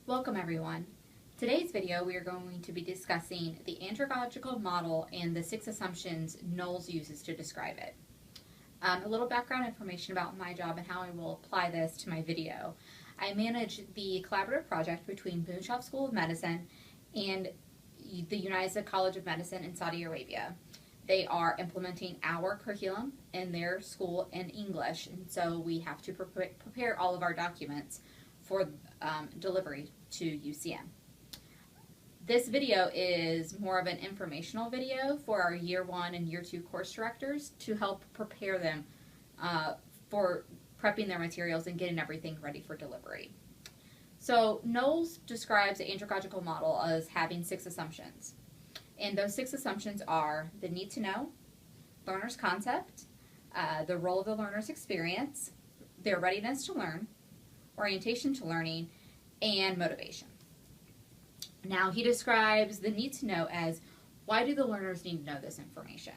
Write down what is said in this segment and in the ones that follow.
Welcome everyone. Today's video we are going to be discussing the andragogical model and the 6 assumptions Knowles uses to describe it. A little background information about my job and how I will apply this to my video. I manage the collaborative project between Boonshoff School of Medicine and the United College of Medicine in Saudi Arabia. They are implementing our curriculum in their school in English, and so we have to prepare all of our documents for delivery to UCM. This video is more of an informational video for our Year 1 and Year 2 course directors to help prepare them for prepping their materials and getting everything ready for delivery. So Knowles describes the andragogical model as having 6 assumptions. And those 6 assumptions are the need to know, learner's concept, the role of the learner's experience, their readiness to learn, orientation to learning, and motivation. Now he describes the need to know as, why do the learners need to know this information?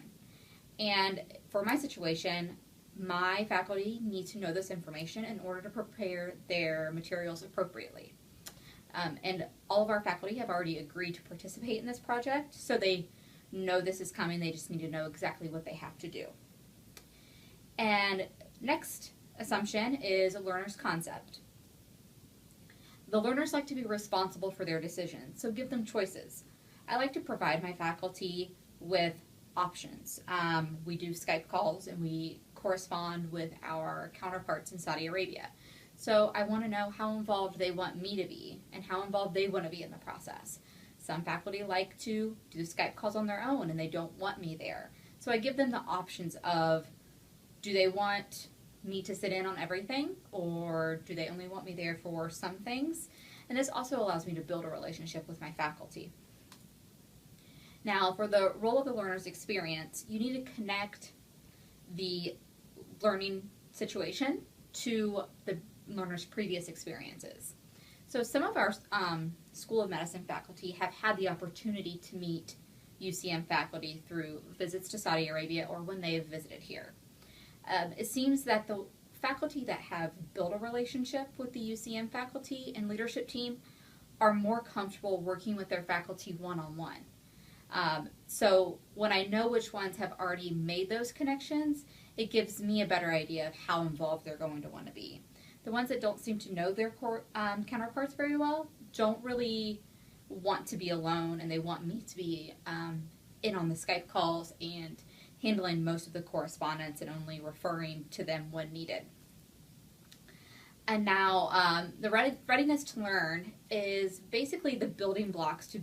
And for my situation, my faculty need to know this information in order to prepare their materials appropriately. And all of our faculty have already agreed to participate in this project, so they know this is coming. They just need to know exactly what they have to do. And next assumption is a learner's concept. The learners like to be responsible for their decisions, so give them choices. I like to provide my faculty with options. We do Skype calls and we correspond with our counterparts in Saudi Arabia. So I want to know how involved they want me to be and how involved they want to be in the process. Some faculty like to do Skype calls on their own and they don't want me there. So I give them the options of, do they want me to sit in on everything, or do they only want me there for some things? And this also allows me to build a relationship with my faculty. Now, for the role of the learner's experience, you need to connect the learning situation to the learner's previous experiences. So some of our School of Medicine faculty have had the opportunity to meet UCM faculty through visits to Saudi Arabia or when they have visited here. It seems that the faculty that have built a relationship with the UCM faculty and leadership team are more comfortable working with their faculty one-on-one. So when I know which ones have already made those connections, it gives me a better idea of how involved they're going to want to be. The ones that don't seem to know their counterparts very well don't really want to be alone, and they want me to be in on the Skype calls and handling most of the correspondence and only referring to them when needed. And now the readiness to learn is basically the building blocks to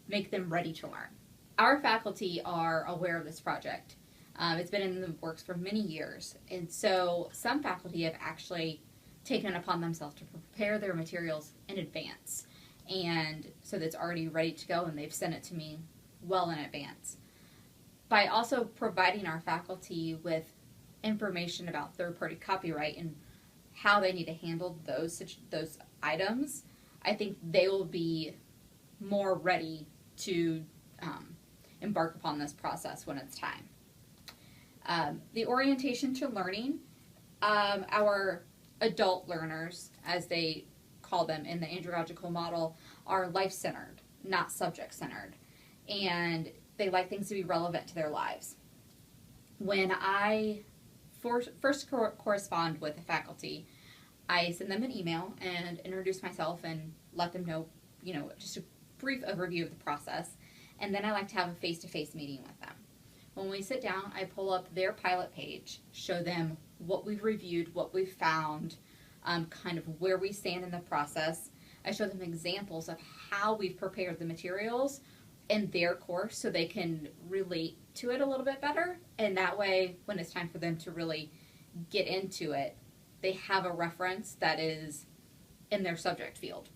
make them ready to learn. Our faculty are aware of this project. It's been in the works for many years, and so some faculty have actually taken it upon themselves to prepare their materials in advance, and so that it's already ready to go, and they've sent it to me well in advance. By also providing our faculty with information about third-party copyright and how they need to handle those items, I think they will be more ready to embark upon this process when it's time. The orientation to learning, our adult learners, as they call them in the andragogical model, are life-centered, not subject-centered, and they like things to be relevant to their lives. When I first correspond with the faculty, I send them an email and introduce myself and let them know, just a brief overview of the process, and then I like to have a face-to-face meeting with them. When we sit down, I pull up their pilot page, show them what we've reviewed, what we've found, kind of where we stand in the process. I show them examples of how we've prepared the materials in their course so they can relate to it a little bit better, and that way when it's time for them to really get into it, they have a reference that is in their subject field.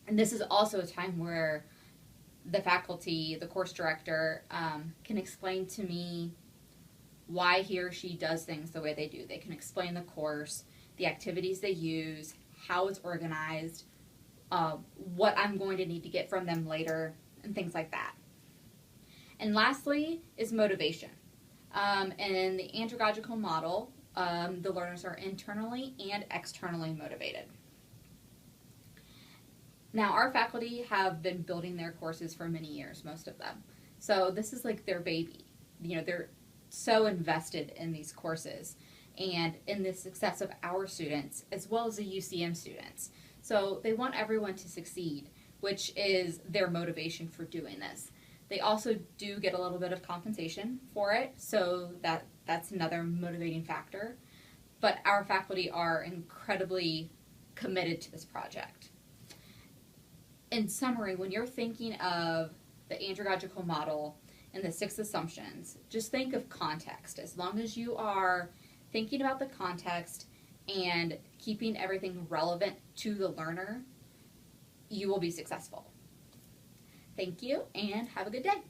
And this is also a time where the faculty, the course director, can explain to me why he or she does things the way they do. They can explain the course, the activities they use, how it's organized, what I'm going to need to get from them later, and things like that. And lastly is motivation. In the andragogical model, the learners are internally and externally motivated. Now, our faculty have been building their courses for many years, most of them. So this is like their baby. They're so invested in these courses and in the success of our students as well as the UCM students. So they want everyone to succeed, which is their motivation for doing this. They also do get a little bit of compensation for it, so that's another motivating factor. But our faculty are incredibly committed to this project. In summary, when you're thinking of the andragogical model and the 6 assumptions, just think of context. As long as you are thinking about the context and keeping everything relevant to the learner, you will be successful. Thank you, and have a good day.